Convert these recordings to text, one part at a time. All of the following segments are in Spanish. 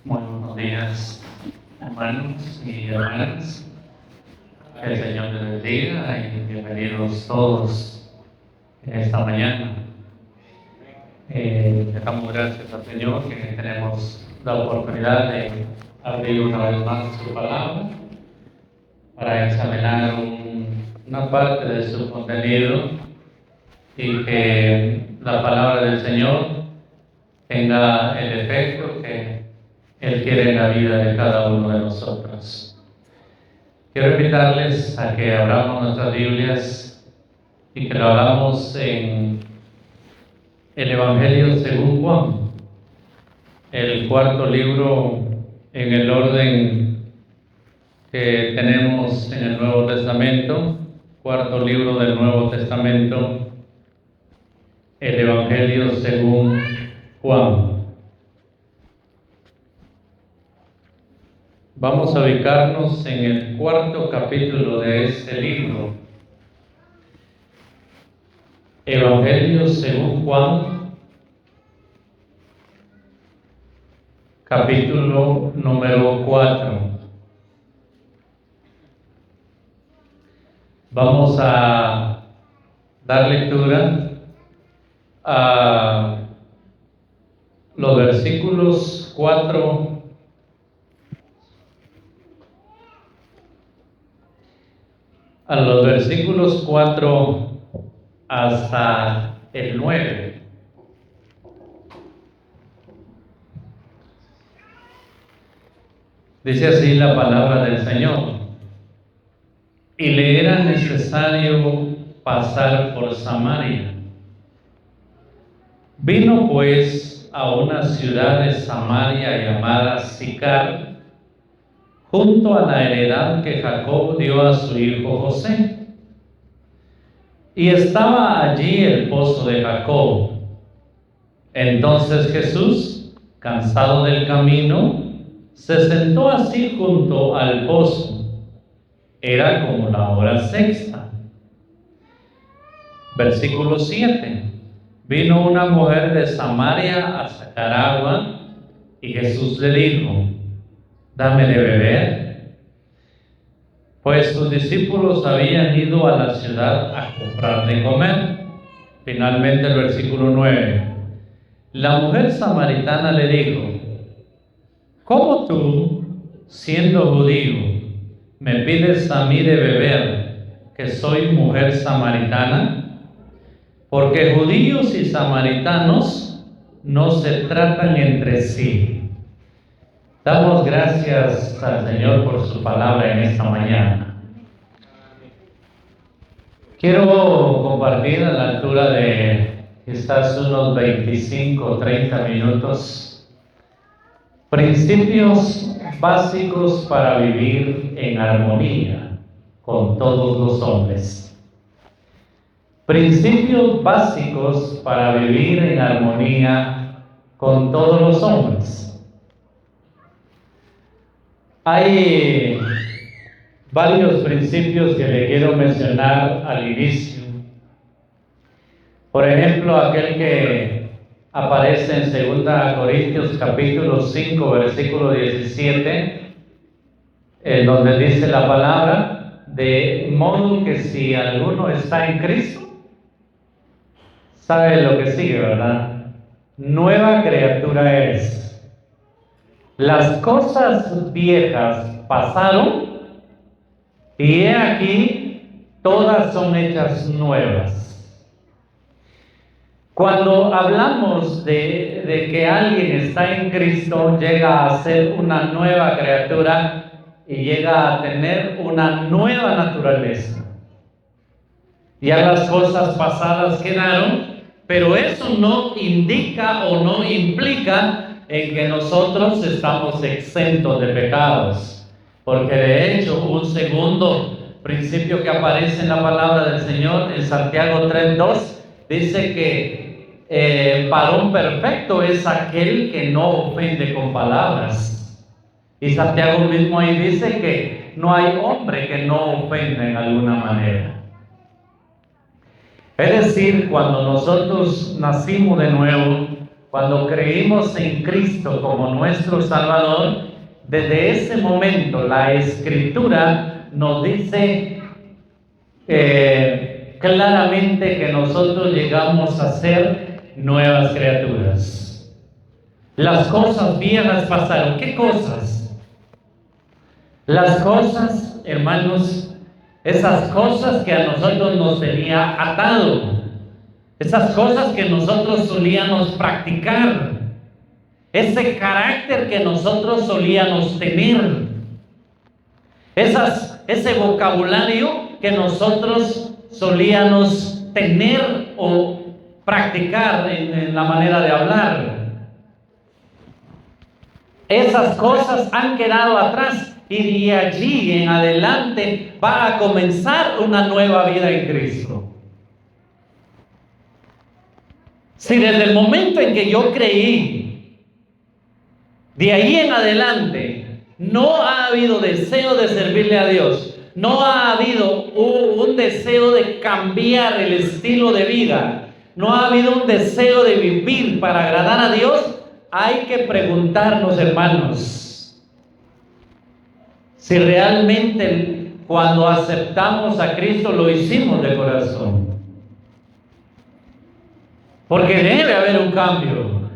Muy buenos días, hermanos y hermanas. Que el Señor les bendiga y bienvenidos todos en esta mañana. Damos gracias al Señor que tenemos la oportunidad de abrir una vez más su palabra para examinar una parte de su contenido y que la palabra del Señor tenga el efecto que Él quiere en la vida de cada uno de nosotros. Quiero invitarles a que abramos nuestras Biblias y que lo hagamos en el Evangelio según Juan, el cuarto libro en el orden que tenemos en el Nuevo Testamento, cuarto libro del Nuevo Testamento, el Evangelio según Juan. Vamos a ubicarnos en el cuarto capítulo de este libro, Evangelio según Juan, capítulo número 4. Vamos a dar lectura a los versículos 4 hasta el 9. Dice así la palabra del Señor: y le era necesario pasar por Samaria. Vino pues a una ciudad de Samaria llamada Sicar, junto a la heredad que Jacob dio a su hijo José. Y estaba allí el pozo de Jacob. Entonces Jesús, cansado del camino, se sentó así junto al pozo. Era como la hora sexta. Versículo 7. Vino una mujer de Samaria a sacar agua, y Jesús le dijo: dame de beber. Pues sus discípulos habían ido a la ciudad a comprar de comer. Finalmente el versículo 9. La mujer samaritana le dijo: ¿cómo tú, siendo judío, me pides a mí de beber, que soy mujer samaritana? Porque judíos y samaritanos no se tratan entre sí. Damos gracias al Señor por su palabra en esta mañana. Quiero compartir a la altura de quizás unos 25 o 30 minutos principios básicos para vivir en armonía con todos los hombres. Principios básicos para vivir en armonía con todos los hombres. Hay varios principios que le quiero mencionar al inicio. Por ejemplo, aquel que aparece en 2 Corintios capítulo 5, versículo 17, en donde dice la palabra: de modo que si alguno está en Cristo, sabe lo que sigue, ¿verdad? Nueva criatura es. Las cosas viejas pasaron, y he aquí, todas son hechas nuevas. Cuando hablamos de que alguien está en Cristo, llega a ser una nueva criatura y llega a tener una nueva naturaleza. Ya las cosas pasadas quedaron, pero eso no indica o no implica en que nosotros estamos exentos de pecados, porque de hecho un segundo principio que aparece en la palabra del Señor en Santiago 3:2 dice que varón perfecto es aquel que no ofende con palabras, y Santiago mismo ahí dice que no hay hombre que no ofenda en alguna manera. Es decir, cuando nosotros nacimos de nuevo, cuando creímos en Cristo como nuestro Salvador, desde ese momento la Escritura nos dice claramente que nosotros llegamos a ser nuevas criaturas. Las cosas viejas pasaron. ¿Qué cosas? Las cosas, hermanos, esas cosas que a nosotros nos tenía atado, esas cosas que nosotros solíamos practicar, ese carácter que nosotros solíamos tener, ese vocabulario que nosotros solíamos tener o practicar en la manera de hablar. Esas cosas han quedado atrás y de allí en adelante va a comenzar una nueva vida en Cristo. Si desde el momento en que yo creí, de ahí en adelante, no ha habido deseo de servirle a Dios, no ha habido un deseo de cambiar el estilo de vida, no ha habido un deseo de vivir para agradar a Dios, hay que preguntarnos, hermanos, si realmente cuando aceptamos a Cristo lo hicimos de corazón. Porque debe haber un cambio.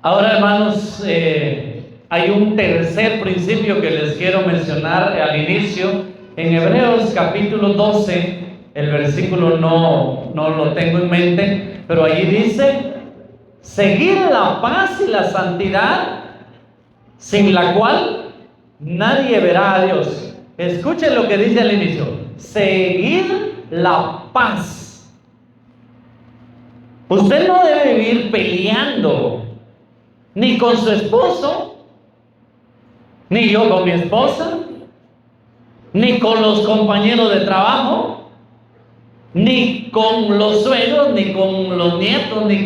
Ahora, hermanos, hay un tercer principio que les quiero mencionar al inicio. En Hebreos capítulo 12, el versículo no lo tengo en mente, pero allí dice: seguir la paz y la santidad, sin la cual nadie verá a Dios. Escuchen lo que dice al inicio: seguir la paz. Usted no debe vivir peleando, ni con su esposo, ni yo con mi esposa, ni con los compañeros de trabajo, ni con los suegros, ni con los nietos, ni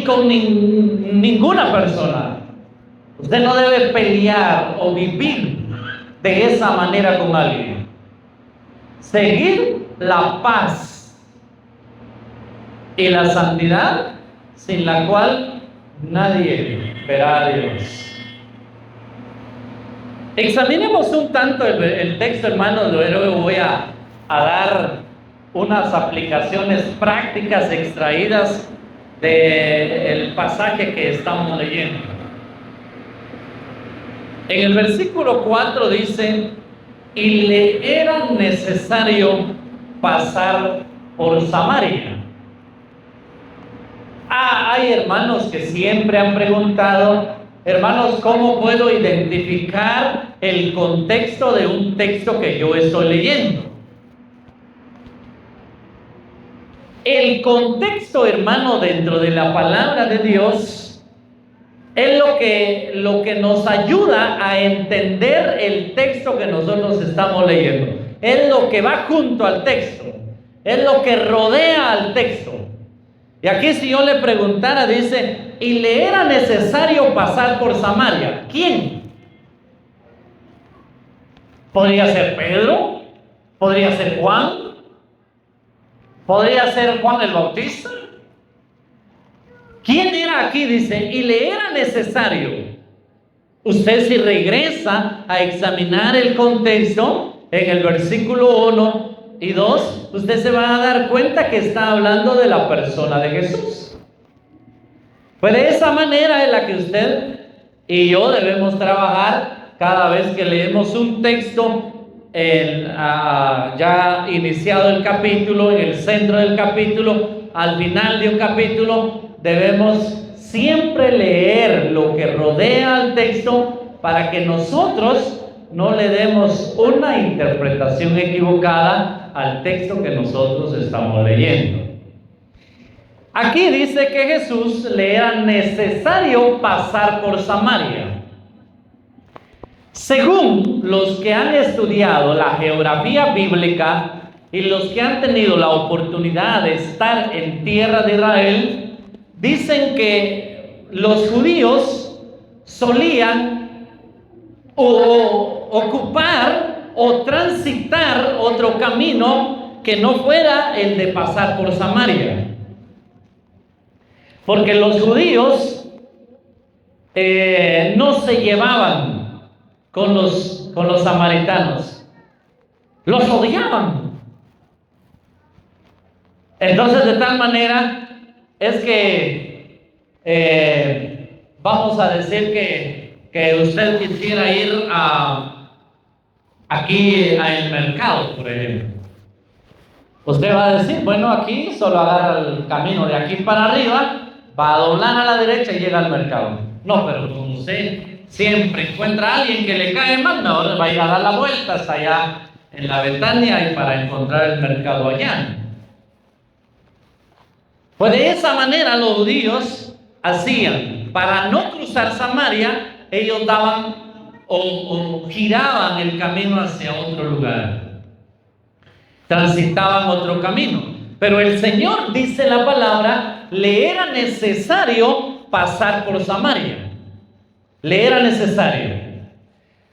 con ninguna persona. Usted no debe pelear o vivir de esa manera con alguien. Seguir la paz y la santidad, sin la cual nadie verá a Dios. Examinemos un tanto el texto, hermanos. Luego voy a dar unas aplicaciones prácticas extraídas del pasaje que estamos leyendo. En el versículo 4 dice: y le era necesario pasar por Samaria. Hay hermanos que siempre han preguntado: hermanos, ¿cómo puedo identificar el contexto de un texto que yo estoy leyendo? El contexto, hermano, dentro de la palabra de Dios es lo que nos ayuda a entender el texto que nosotros estamos leyendo. Es lo que va junto al texto, es lo que rodea al texto. Y aquí, si yo le preguntara, dice: y le era necesario pasar por Samaria. ¿Quién? ¿Podría ser Pedro? ¿Podría ser Juan? ¿Podría ser Juan el Bautista? ¿Quién era aquí? Dice: y le era necesario. Usted, si regresa a examinar el contexto en el versículo 1 y 2, usted se va a dar cuenta que está hablando de la persona de Jesús. Pues de esa manera en la que usted y yo debemos trabajar cada vez que leemos un texto, ya iniciado el capítulo, en el centro del capítulo, al final de un capítulo, debemos siempre leer lo que rodea al texto para que nosotros no le demos una interpretación equivocada al texto que nosotros estamos leyendo. Aquí dice que Jesús le era necesario pasar por Samaria. Según los que han estudiado la geografía bíblica y los que han tenido la oportunidad de estar en tierra de Israel, dicen que los judíos solían ocupar o transitar otro camino que no fuera el de pasar por Samaria. porque los judíos no se llevaban con los samaritanos, los odiaban. Entonces, de tal manera es que vamos a decir que usted quisiera ir aquí al mercado, por ejemplo. Usted va a decir, bueno, aquí solo agarra el camino de aquí para arriba, va a doblar a la derecha y llega al mercado. No, pero como usted siempre encuentra a alguien que le cae mal, no, va a ir a dar la vuelta hasta allá en la Betania y para encontrar el mercado allá. Pues de esa manera los judíos hacían. Para no cruzar Samaria, ellos daban o giraban el camino hacia otro lugar. Transitaban otro camino. Pero el Señor, dice la palabra, le era necesario pasar por Samaria. Le era necesario.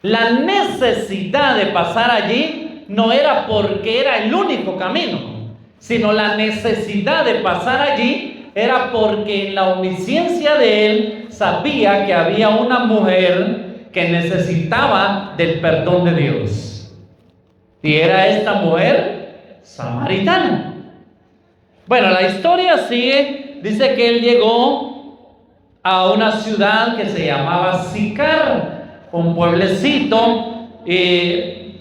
La necesidad de pasar allí no era porque era el único camino, sino la necesidad de pasar allí era porque en la omnisciencia de él sabía que había una mujer que necesitaba del perdón de Dios. Y era esta mujer samaritana. Bueno, la historia sigue. Dice que él llegó a una ciudad que se llamaba Sicar, un pueblecito, y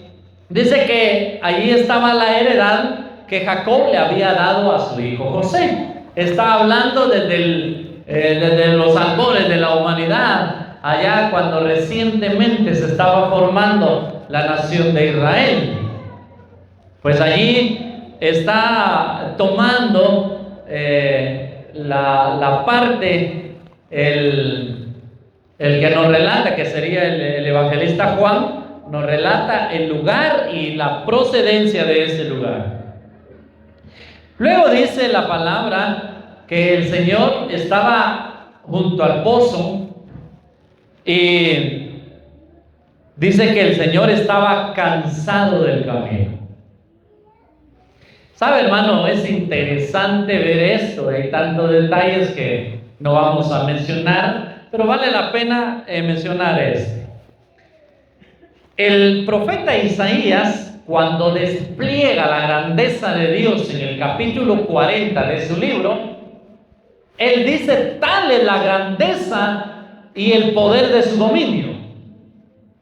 dice que allí estaba la heredad que Jacob le había dado a su hijo José. Está hablando desde los albores de la humanidad, allá cuando recientemente se estaba formando la nación de Israel. Pues allí está tomando la parte, el que nos relata, que sería el evangelista Juan, nos relata el lugar y la procedencia de ese lugar. Luego dice la palabra que el Señor estaba junto al pozo y dice que el Señor estaba cansado del camino. ¿Sabe, hermano? Es interesante ver esto. Hay tantos detalles que no vamos a mencionar, pero vale la pena mencionar esto. El profeta Isaías, cuando despliega la grandeza de Dios en el capítulo 40 de su libro, él dice: tal es la grandeza y el poder de su dominio.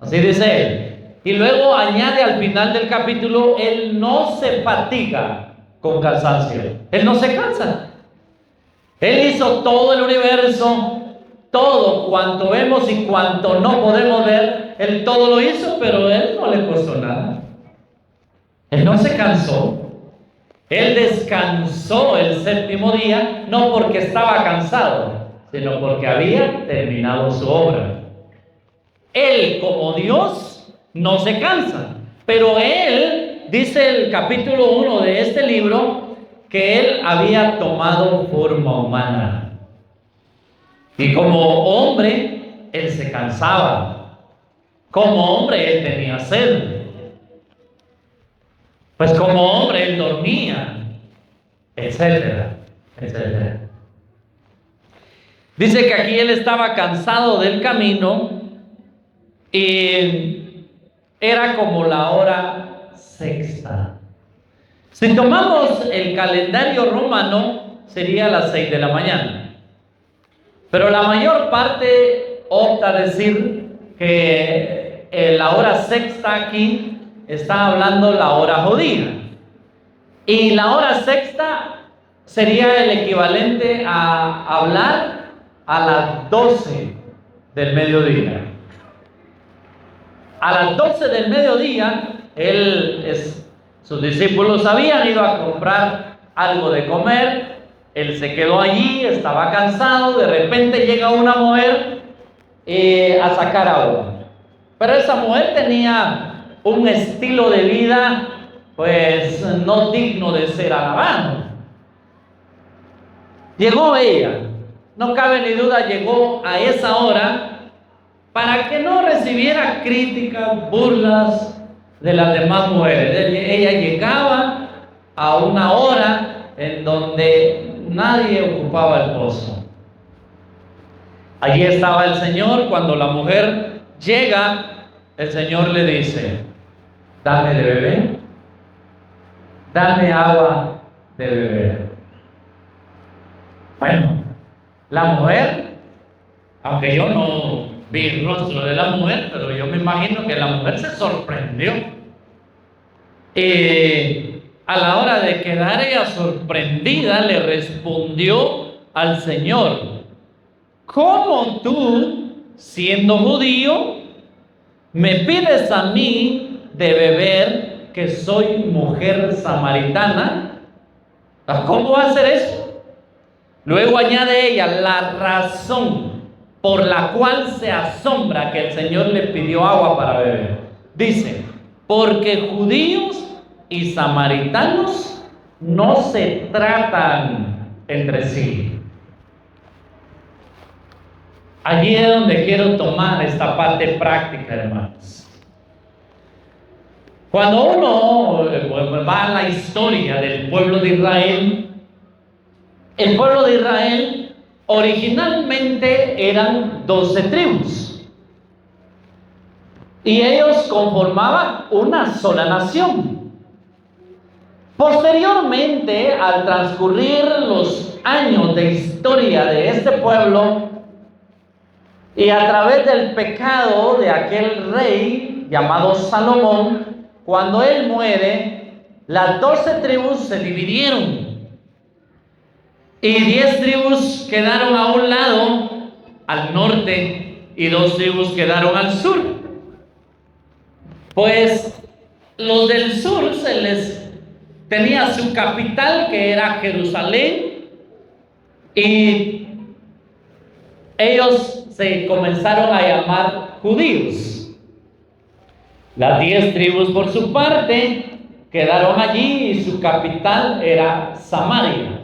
Así dice él. Y luego añade al final del capítulo: él no se fatiga con cansancio. Él no se cansa. Él hizo todo el universo, todo cuanto vemos y cuanto no podemos ver. Él todo lo hizo, pero él no le costó nada. Él no se cansó. Él descansó el séptimo día, no porque estaba cansado, sino porque había terminado su obra. Él, como Dios, no se cansa. Pero él, dice el capítulo 1 de este libro, que él había tomado forma humana. Y como hombre, él se cansaba. Como hombre, él tenía sed. Pues como hombre él dormía, etcétera, etcétera. Dice que aquí él estaba cansado del camino y era como la hora sexta. Si tomamos el calendario romano, sería las 6 de la mañana. Pero la mayor parte opta a decir que la hora sexta aquí está hablando la hora judía. Y la hora sexta sería el equivalente a hablar a las 12 del mediodía. A las 12 del mediodía, sus discípulos habían ido a comprar algo de comer. Él se quedó allí, estaba cansado. De repente llega una mujer a sacar agua. Pero esa mujer tenía un estilo de vida pues no digno de ser alabado. Llegó ella, no cabe ni duda, llegó a esa hora para que no recibiera críticas, burlas de las demás mujeres. Ella llegaba a una hora en donde nadie ocupaba el pozo. Allí estaba el Señor. Cuando la mujer llega, el Señor le dice: dame de beber, dame agua de beber. Bueno, la mujer, aunque yo no vi el rostro de la mujer, pero yo me imagino que la mujer se sorprendió. A la hora de quedar ella sorprendida, le respondió al Señor: ¿cómo tú, siendo judío, me pides a mí de beber, que soy mujer samaritana? ¿Cómo va a ser eso? Luego añade ella la razón por la cual se asombra que el Señor le pidió agua para beber. Dice: porque judíos y samaritanos no se tratan entre sí. Allí es donde quiero tomar esta parte práctica, hermanos. Cuando uno va a la historia del pueblo de Israel, el pueblo de Israel originalmente eran 12 tribus y ellos conformaban una sola nación. Posteriormente, al transcurrir los años de historia de este pueblo y a través del pecado de aquel rey llamado Salomón, cuando él muere, las 12 tribus se dividieron. Y 10 tribus quedaron a un lado, al norte, y 2 tribus quedaron al sur. Pues los del sur se les tenía su capital, que era Jerusalén, y ellos se comenzaron a llamar judíos. Las 10 tribus, por su parte, quedaron allí y su capital era Samaria.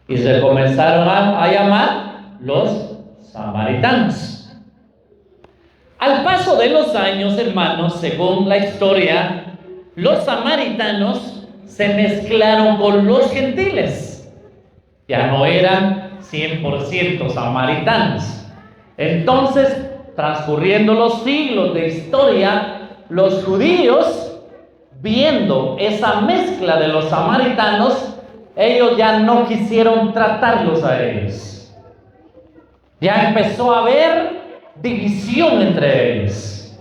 Y se comenzaron a llamar los samaritanos. Al paso de los años, hermanos, según la historia, los samaritanos se mezclaron con los gentiles. Ya no eran 100% samaritanos. Entonces, transcurriendo los siglos de historia, los judíos, viendo esa mezcla de los samaritanos, ellos ya no quisieron tratarlos a ellos. Ya empezó a haber división entre ellos.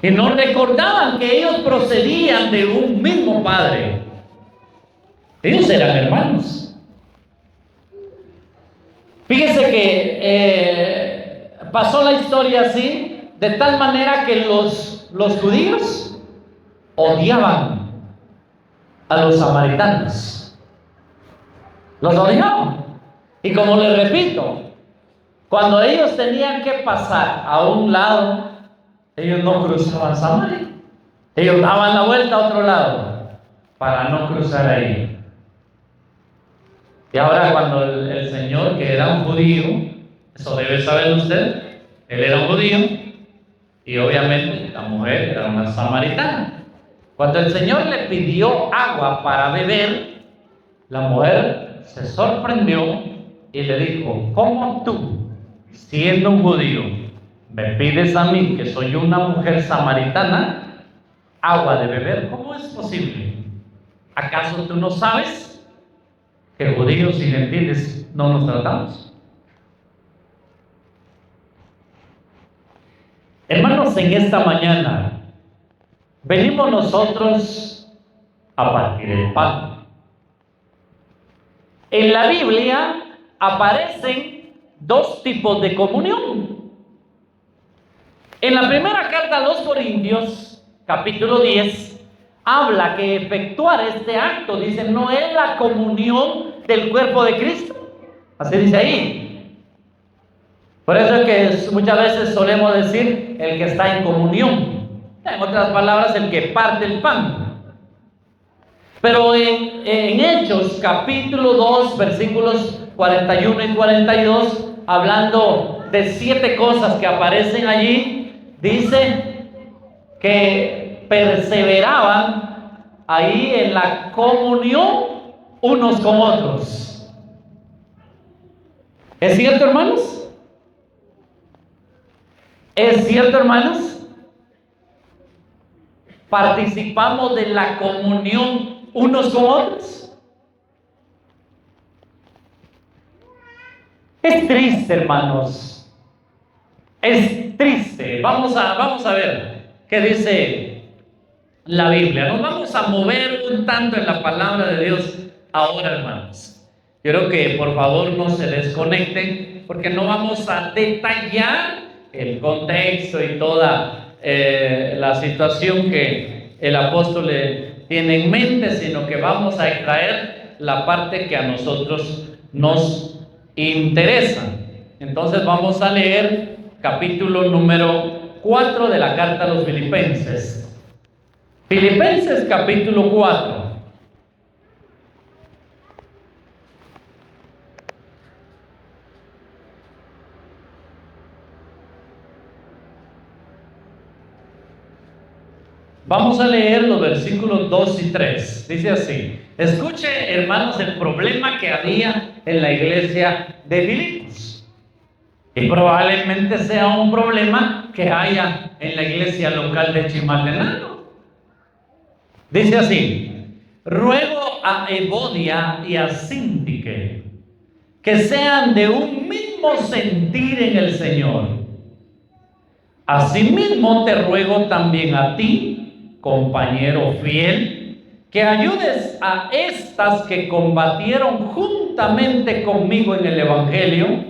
Y no recordaban que ellos procedían de un mismo padre. Ellos eran hermanos. Fíjese que pasó la historia así, de tal manera que los judíos odiaban a los samaritanos. Los odiaban. Y como les repito, cuando ellos tenían que pasar a un lado, ellos no cruzaban Samaria. Ellos daban la vuelta a otro lado para no cruzar ahí. Y ahora cuando el Señor, que era un judío, eso debe saber usted, él era un judío y obviamente la mujer era una samaritana. Cuando el Señor le pidió agua para beber, la mujer se sorprendió y le dijo: ¿cómo tú, siendo un judío, me pides a mí, que soy una mujer samaritana, agua de beber? ¿Cómo es posible? ¿Acaso tú no sabes que judíos y gentiles no nos tratamos? Hermanos, en esta mañana venimos nosotros a partir el pan. En la Biblia aparecen 2 tipos de comunión. En la primera carta a los Corintios, capítulo 10, habla que efectuar este acto, dice, no es la comunión del cuerpo de Cristo. Así dice ahí. Por eso es que muchas veces solemos decir el que está en comunión. En otras palabras, el que parte el pan. Pero en Hechos capítulo 2 versículos 41 y 42, hablando de 7 cosas que aparecen allí, dice que perseveraban ahí en la comunión unos con otros. ¿Es cierto, hermanos? ¿Es cierto, hermanos? ¿Participamos de la comunión unos con otros? Es triste, hermanos. Es triste. Vamos a ver qué dice la Biblia. Nos vamos a mover un tanto en la palabra de Dios ahora, hermanos. Quiero que por favor no se desconecten, porque no vamos a detallar el contexto y toda la situación que el apóstol tiene en mente, sino que vamos a extraer la parte que a nosotros nos interesa. Entonces vamos a leer capítulo número 4 de la carta a los Filipenses. Filipenses capítulo 4. Vamos a leer los versículos 2 y 3. Dice así: escuche, hermanos, el problema que había en la iglesia de Filipos. Y probablemente sea un problema que haya en la iglesia local de Chimaltenango. Dice así: ruego a Evodia y a Síntique que sean de un mismo sentir en el Señor. Asimismo te ruego también a ti, compañero fiel, que ayudes a estas que combatieron juntamente conmigo en el Evangelio,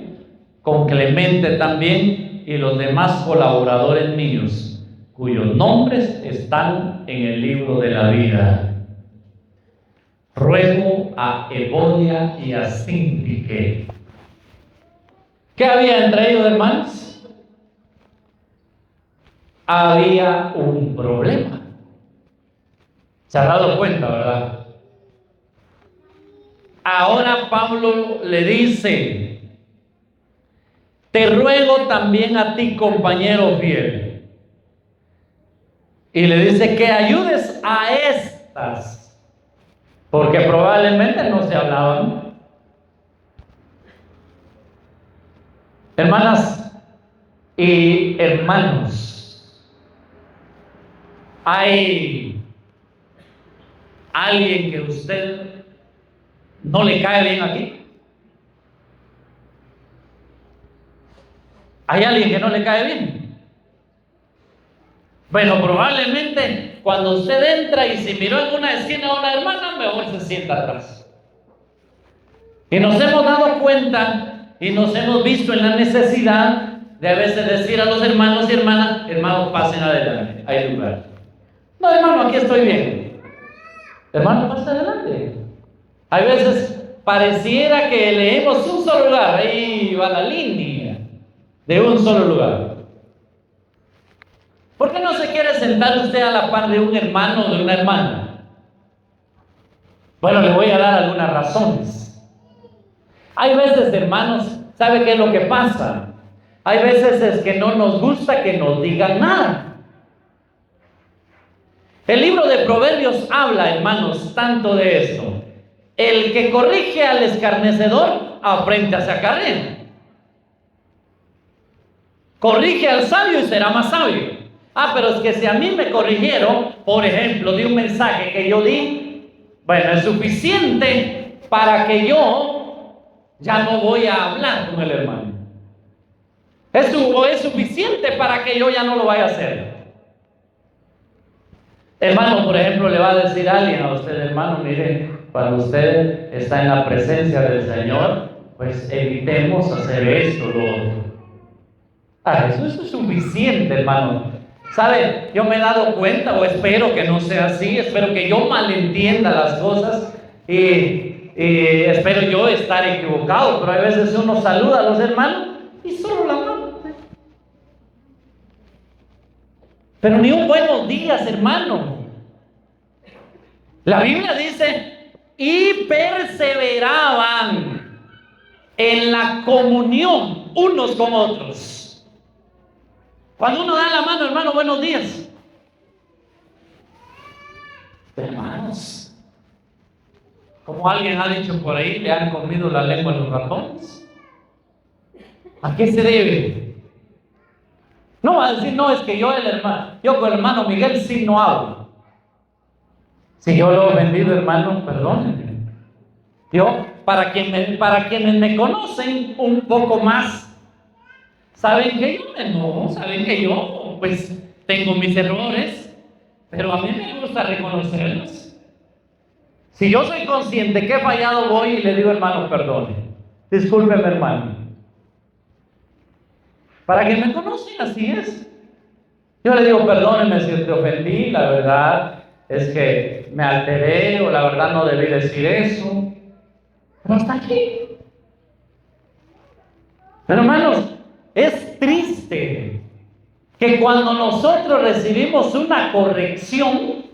con Clemente también y los demás colaboradores míos, cuyos nombres están en el libro de la vida. Ruego a Evodia y a Síntique. ¿Qué había entre ellos, hermanos? Había un problema. Se ha dado cuenta, ¿verdad? Ahora Pablo le dice: te ruego también a ti, compañero fiel. Y le dice que ayudes a estas, porque probablemente no se hablaban. Hermanas y hermanos, ¿hay alguien que usted no le cae bien aquí? ¿Hay alguien que no le cae bien? Bueno, probablemente cuando usted entra y se miró en una esquina a una hermana, mejor se sienta atrás. Y nos hemos dado cuenta y nos hemos visto en la necesidad de a veces decir a los hermanos y hermanas: hermanos, pasen adelante, hay lugar. No, hermano, aquí estoy bien. Hermano, pase adelante. Hay veces pareciera que leemos un solo lugar, ahí va la línea de un solo lugar. ¿Por qué no se quiere sentar usted a la par de un hermano o de una hermana? Bueno, le voy a dar algunas razones. Hay veces, hermanos, ¿sabe qué es lo que pasa? Hay veces es que no nos gusta que nos digan nada. El libro de Proverbios habla, hermanos, tanto de esto. El que corrige al escarnecedor aprende a sacarle. Corrige al sabio y será más sabio. Pero es que si a mí me corrigieron, por ejemplo, de un mensaje que yo di, bueno, es suficiente para que yo ya no voy a hablar con el hermano. Es suficiente para que yo ya no lo vaya a hacer. Hermano, por ejemplo, le va a decir a alguien a usted: hermano, mire, cuando usted está en la presencia del Señor, pues evitemos hacer esto, lo otro. Eso es suficiente, hermano. ¿Sabe? Yo me he dado cuenta, o espero que no sea así, espero que yo malentienda las cosas y espero yo estar equivocado, pero hay veces uno saluda a los hermanos y solo la mano. Pero ni un buenos días, hermano. La Biblia dice: y perseveraban en la comunión unos con otros. Cuando uno da la mano, hermano, buenos días. Hermanos, como alguien ha dicho por ahí, le han comido la lengua a los ratones. ¿A qué se debe? No va a decir, no, es que yo con el hermano Miguel sí no hablo. Si yo lo he ofendido, hermano, perdónenme. Yo, para quienes me conocen un poco más, saben que yo me enojo, saben que yo, pues, tengo mis errores, pero a mí me gusta reconocerlos. Si yo soy consciente que he fallado, voy y le digo, hermano, perdone. Discúlpeme, hermano. Para que me conocen, así es. Yo le digo, perdóneme si te ofendí, la verdad es que me alteré o la verdad no debí decir eso. Pero hasta aquí. Pero hermanos, es triste que cuando nosotros recibimos una corrección,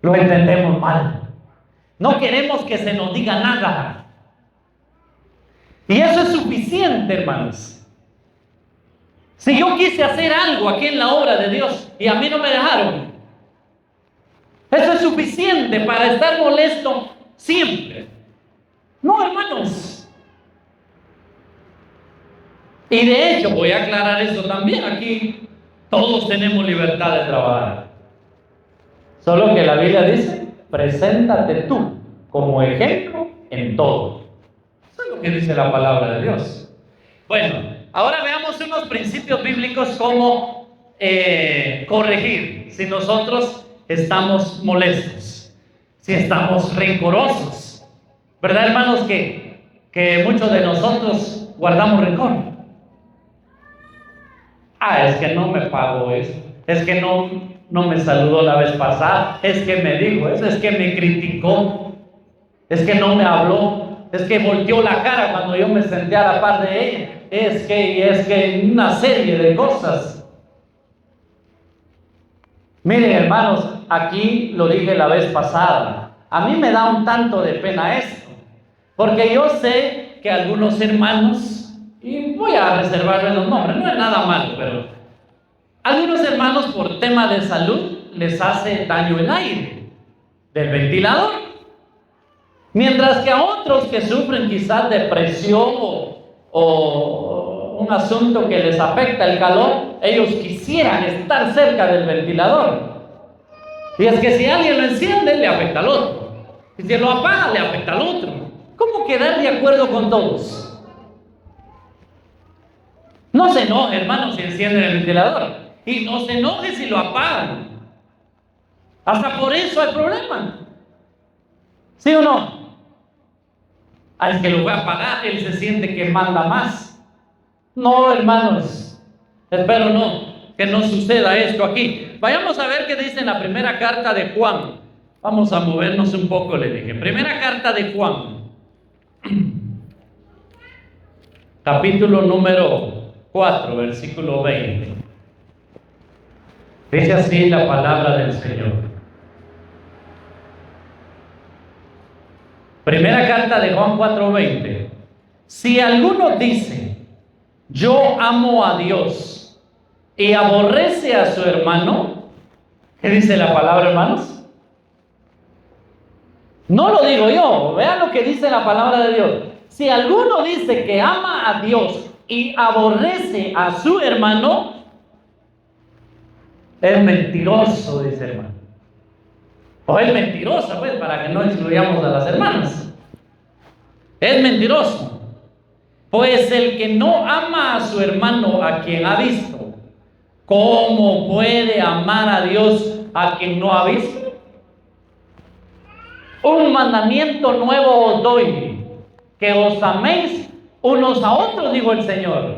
lo entendemos mal. No queremos que se nos diga nada. Y eso es suficiente, hermanos. Si yo quise hacer algo aquí en la obra de Dios y a mí no me dejaron, eso es suficiente para estar molesto siempre. No, hermanos. Y de hecho, voy a aclarar eso también. Aquí todos tenemos libertad de trabajar. Solo que la Biblia dice, preséntate tú como ejemplo en todo. Eso es lo que dice la palabra de Dios. Bueno, ahora veamos unos principios bíblicos como corregir si nosotros estamos molestos, si estamos rencorosos. ¿Verdad, hermanos, que muchos de nosotros guardamos rencor? Es que no me pagó eso, es que no me saludó la vez pasada, es que me dijo eso, es que me criticó, es que no me habló, es que volteó la cara cuando yo me senté a la par de ella, es que una serie de cosas. Miren, hermanos, aquí lo dije la vez pasada, a mí me da un tanto de pena esto, porque yo sé que algunos hermanos, y voy a reservarme los nombres, no es nada malo, pero algunos hermanos por tema de salud les hace daño el aire del ventilador, mientras que a otros que sufren quizás depresión o un asunto que les afecta el calor, ellos quisieran estar cerca del ventilador. Y es que si alguien lo enciende, le afecta al otro, y si lo apaga, le afecta al otro. ¿Cómo quedar de acuerdo con todos? No se enoje, hermano, si encienden el ventilador. Y no se enoje si lo apagan. Hasta por eso hay problema. ¿Sí o no? Es que lo voy a apagar, él se siente que manda más. No, hermanos. Espero que no suceda esto aquí. Vayamos a ver qué dice en la primera carta de Juan. Vamos a movernos un poco, le dije. Primera carta de Juan. Capítulo número 4, versículo 20. Dice así la palabra del Señor. Primera carta de Juan 4:20. Si alguno dice, yo amo a Dios y aborrece a su hermano, ¿qué dice la palabra, hermanos? No lo digo yo, vean lo que dice la palabra de Dios. Si alguno dice que ama a Dios y aborrece a su hermano, es mentiroso, dice hermano. O es mentirosa, pues, para que no excluyamos a las hermanas. Es mentiroso. Pues el que no ama a su hermano a quien ha visto, ¿cómo puede amar a Dios a quien no ha visto? Un mandamiento nuevo os doy, que os améis unos a otros, dijo el Señor.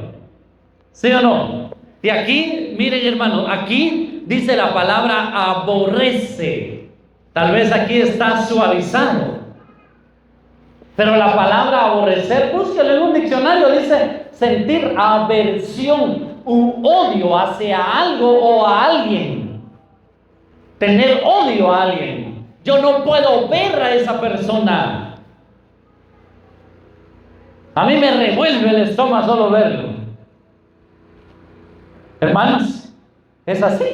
¿Sí o no? Y aquí, miren, hermanos, aquí dice la palabra aborrece. Tal vez aquí está suavizado. Pero la palabra aborrecer, búsquelo en un diccionario, dice sentir aversión u odio hacia algo o a alguien. Tener odio a alguien. Yo no puedo ver a esa persona. A mí me revuelve el estómago solo verlo. Hermanos, es así.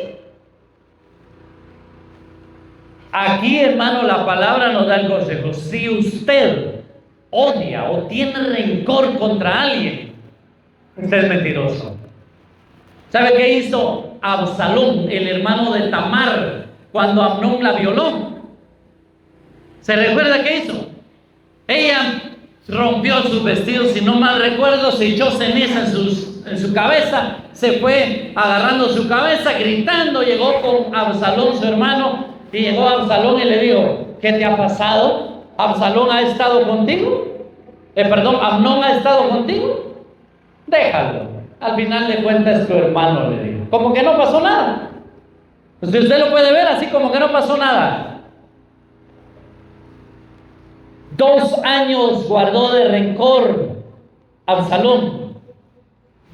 Aquí, hermano, la palabra nos da el consejo. Si usted odia o tiene rencor contra alguien, Usted es mentiroso. ¿Sabe qué hizo Absalón, el hermano de Tamar, cuando Amnón la violó? ¿Se recuerda qué hizo? Ella rompió sus vestidos, si no mal recuerdo, se echó ceniza en su cabeza, se fue agarrando su cabeza, gritando, llegó con Absalón, su hermano, y llegó Absalón y le dijo: ¿qué te ha pasado? ¿Absalón ha estado contigo? ¿Amnón ha estado contigo? Déjalo, al final de cuentas es tu hermano, le dijo. Como que no pasó nada. Pues usted lo puede ver así, como que no pasó nada. 2 años guardó de rencor Absalón.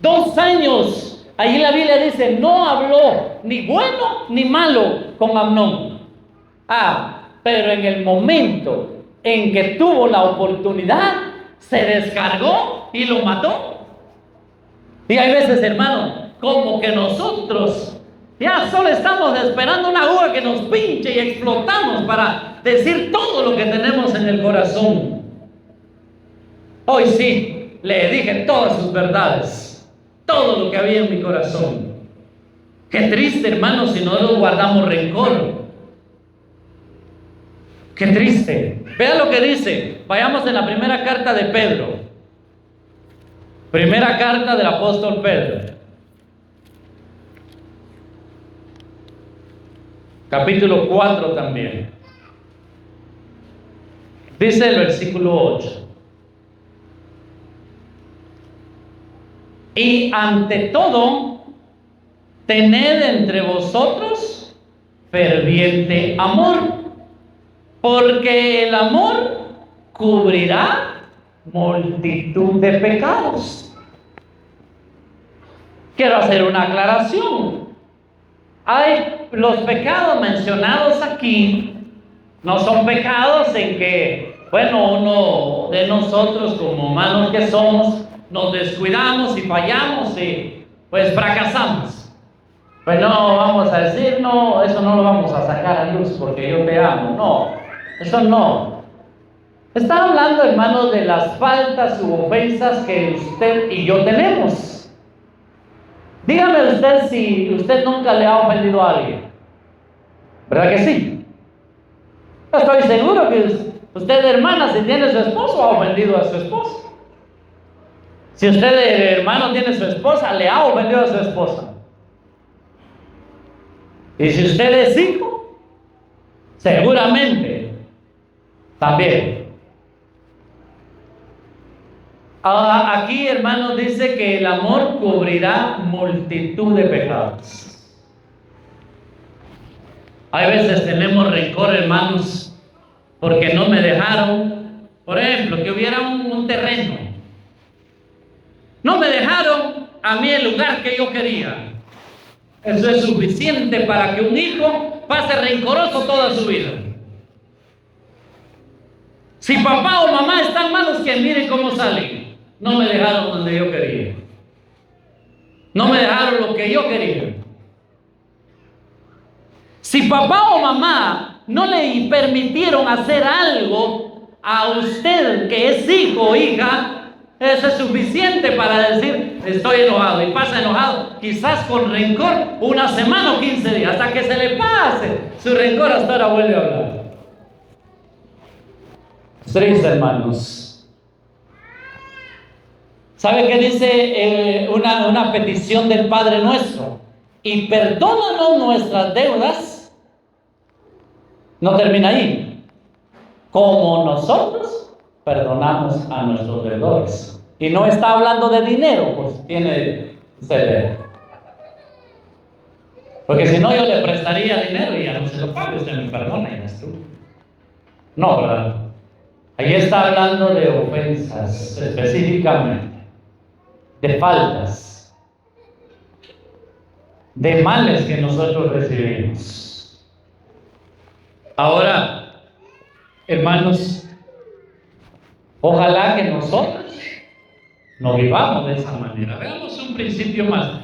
2 años. Allí la Biblia dice: no habló ni bueno ni malo con Amnón. Pero en el momento en que tuvo la oportunidad, se descargó y lo mató. Y hay veces, hermano, como que nosotros ya solo estamos esperando una aguja que nos pinche y explotamos para decir todo lo que tenemos en el corazón. Hoy sí, le dije todas sus verdades, todo lo que había en mi corazón. Qué triste, hermano, si no nos guardamos rencor. Qué triste. Vea lo que dice. Vayamos en la primera carta de Pedro. Primera carta del apóstol Pedro. Capítulo 4 también. Dice el versículo 8. Y ante todo, tened entre vosotros ferviente amor, porque el amor cubrirá multitud de pecados. Quiero hacer una aclaración. Los pecados mencionados aquí no son pecados en que, uno de nosotros como humanos que somos, nos descuidamos y fallamos y pues fracasamos. Pues no vamos a decir, no, eso no lo vamos a sacar a luz porque yo te amo. No, eso no. Está hablando, hermanos, de las faltas u ofensas que usted y yo tenemos. Dígame usted si usted nunca le ha ofendido a alguien. ¿Verdad que sí? Estoy seguro que usted, hermana, si tiene su esposo, ha ofendido a su esposo. Si usted, hermano, tiene su esposa, le ha ofendido a su esposa. Y si usted es hijo, seguramente también. Aquí, hermanos, dice que el amor cubrirá multitud de pecados. Hay veces tenemos rencor, hermanos, porque no me dejaron, por ejemplo, que hubiera un terreno. No me dejaron a mí el lugar que yo quería. Eso es suficiente para que un hijo pase rencoroso toda su vida. Si papá o mamá están malos, que miren cómo salen. No me dejaron donde yo quería. No me dejaron lo que yo quería. Si papá o mamá no le permitieron hacer algo a usted que es hijo o hija, eso es suficiente para decir: estoy enojado. Y pasa enojado, quizás con rencor, 1 semana o 15 días, hasta que se le pase su rencor, hasta ahora vuelve a hablar. Triste, hermanos. ¿Sabe qué dice una petición del Padre Nuestro? Y perdónanos nuestras deudas. No termina ahí. Como nosotros perdonamos a nuestros deudores. Y no está hablando de dinero, pues tiene usted. Porque si no, yo le prestaría dinero y ya no se lo pague, usted me perdona y no es tú. No, ¿verdad? Ahí está hablando de ofensas específicamente, de faltas, de males que nosotros recibimos. Ahora, hermanos, ojalá que nosotros no vivamos de esa manera. Veamos un principio más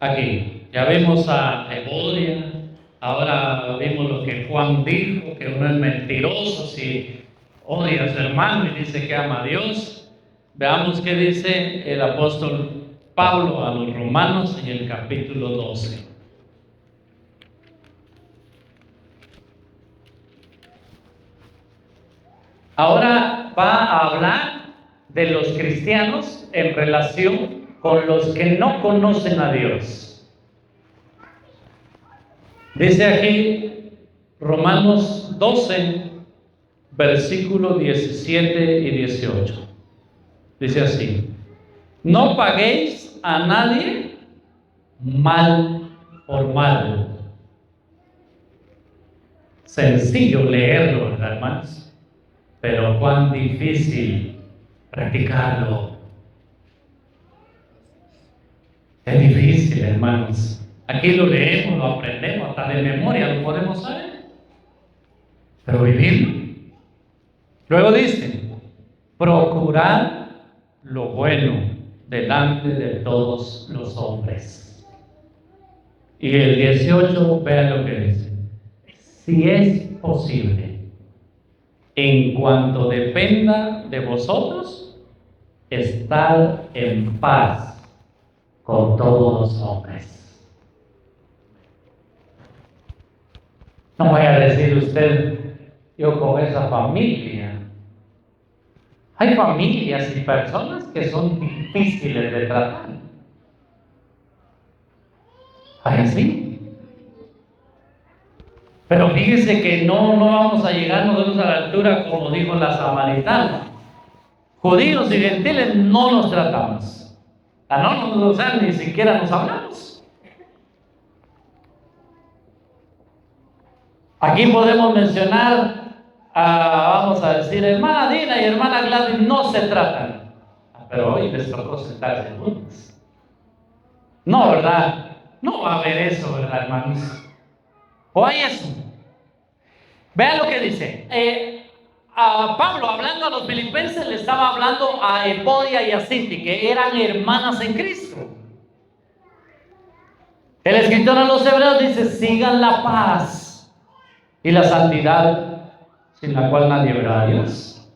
aquí. Ya vimos a Evodia, ahora vimos lo que Juan dijo, que uno es mentiroso si odia a su hermano y dice que ama a Dios. Veamos qué dice el apóstol Pablo a los romanos en el capítulo 12. Ahora va a hablar de los cristianos en relación con los que no conocen a Dios. Dice aquí Romanos 12, versículos 17 y 18. Dice así: no paguéis a nadie mal por mal. Sencillo leerlo, ¿verdad, hermanos? Pero cuán difícil practicarlo. Es difícil, hermanos. Aquí lo leemos, lo aprendemos, hasta de memoria lo podemos saber. Pero vivirlo. Luego dice: procurad lo bueno delante de todos los hombres. Y el 18, vean lo que dice: si es posible, en cuanto dependa de vosotros, estad en paz con todos los hombres. No vaya a decir usted: yo con esa familia. Hay familias y personas que son difíciles de tratar. Hay así. Pero fíjese que no vamos a llegar nosotros a la altura como dijo la samaritana. Judíos y gentiles no nos tratamos. O sea, ni siquiera nos hablamos. Aquí podemos mencionar, vamos a decir, hermana Dina y hermana Gladys no se tratan. Pero hoy les tocó sentarse juntos. No, ¿verdad? No va a haber eso, ¿verdad, hermanos? ¿O hay eso? Vean lo que dice. A Pablo, hablando a los filipenses, le estaba hablando a Evodia y a Sinti, que eran hermanas en Cristo. El escritor a los hebreos dice: sigan la paz y la santidad, sin la cual nadie verá a Dios.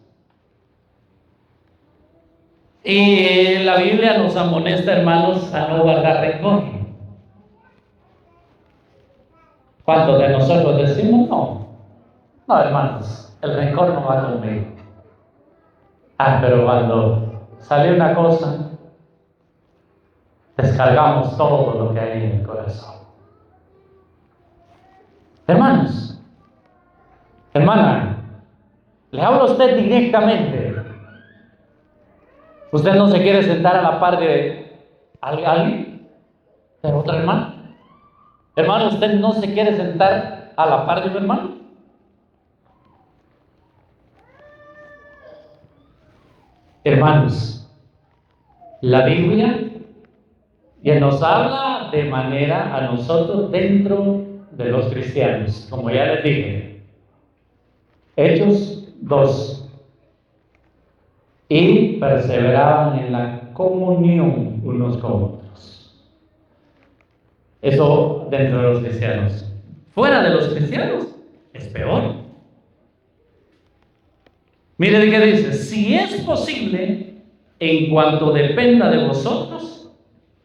Y la Biblia nos amonesta, hermanos, a no guardar rencor. ¿Cuántos de nosotros decimos no? No, hermanos, el rencor no va conmigo. Pero cuando sale una cosa, descargamos todo lo que hay en el corazón. Hermanos, hermana, le hablo a usted directamente. ¿Usted no se quiere sentar a la par de alguien? ¿De otra hermana? Hermano, ¿usted no se quiere sentar a la par de un hermano? Hermanos, la Biblia ya nos habla de manera a nosotros dentro de los cristianos, como ya les dije. Hechos 2. Y perseveraban en la comunión unos con otros. Eso dentro de los cristianos. Fuera de los cristianos es peor. Mire qué dice: si es posible, en cuanto dependa de vosotros,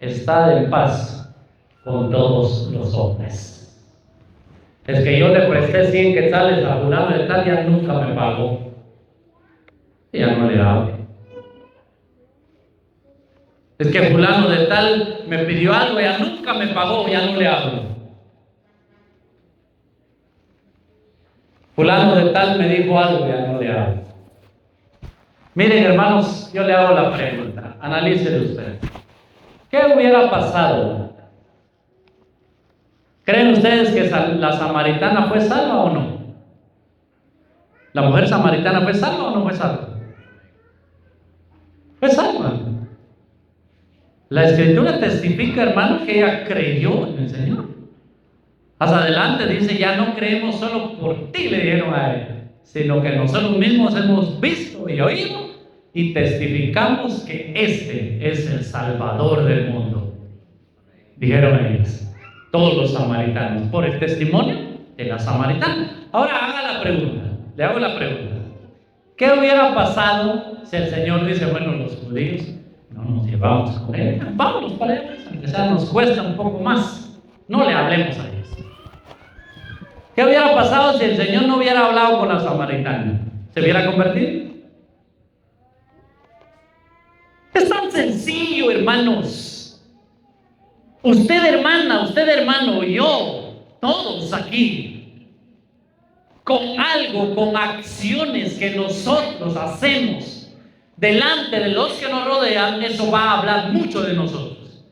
estad en paz con todos los hombres. Es que yo le presté 100 quetzales a fulano de tal, ya nunca me pagó. Y ya no le hablo. Es que fulano de tal me pidió algo, ya nunca me pagó, ya no le hablo. Fulano de tal me dijo algo, ya no le hablo. Miren, hermanos, yo le hago la pregunta, analícelo usted. ¿Qué hubiera pasado? ¿Creen ustedes que la samaritana fue salva o no? ¿La mujer samaritana fue salva o no fue salva? Fue salva. La Escritura testifica, hermano, que ella creyó en el Señor. Más adelante dice: ya no creemos solo por ti, le dijeron a él, sino que nosotros mismos hemos visto y oído y testificamos que este es el Salvador del mundo. Dijeron ellos, todos los samaritanos, por el testimonio de la samaritana. Ahora haga la pregunta, le hago la pregunta: ¿qué hubiera pasado si el Señor dice: bueno, los judíos No nos llevamos con él. Vámonos para allá, aunque sea nos cuesta un poco más. No le hablemos a Dios. ¿Qué hubiera pasado si el Señor no hubiera hablado con la samaritana? ¿Se hubiera convertido? Es tan sencillo, hermanos. Usted, hermana, usted, hermano, yo, todos aquí, con algo, con acciones que nosotros hacemos delante de los que nos rodean, eso va a hablar mucho de nosotros.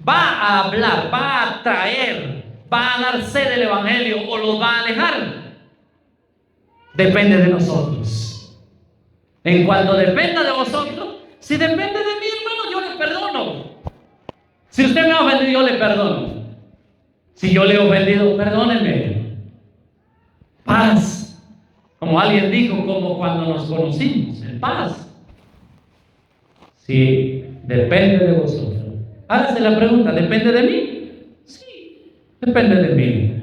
Va a hablar, va a atraer, va a dar sed del Evangelio o los va a alejar. Depende de nosotros. En cuanto dependa de vosotros, si depende de mí, hermano, yo le perdono. Si usted me ha ofendido, yo le perdono. Si yo le he ofendido, perdóneme. Paz. Como alguien dijo, como cuando nos conocimos, en paz. Si depende de vosotros. Hágase la pregunta, ¿depende de mí? Sí, depende de mí.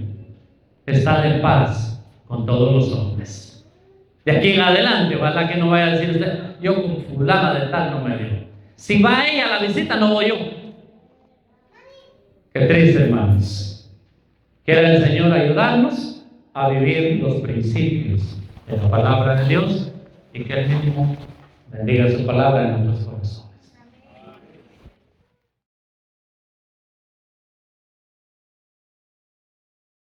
Estar en paz con todos los hombres. De aquí en adelante, ojalá que no vaya a decir usted, yo con fulana de tal no me dio. Si va ella a la visita, no voy yo. Qué triste, hermanos. Quiere el Señor ayudarnos a vivir los principios de la palabra de Dios y que Él mismo bendiga su palabra en nuestros corazones.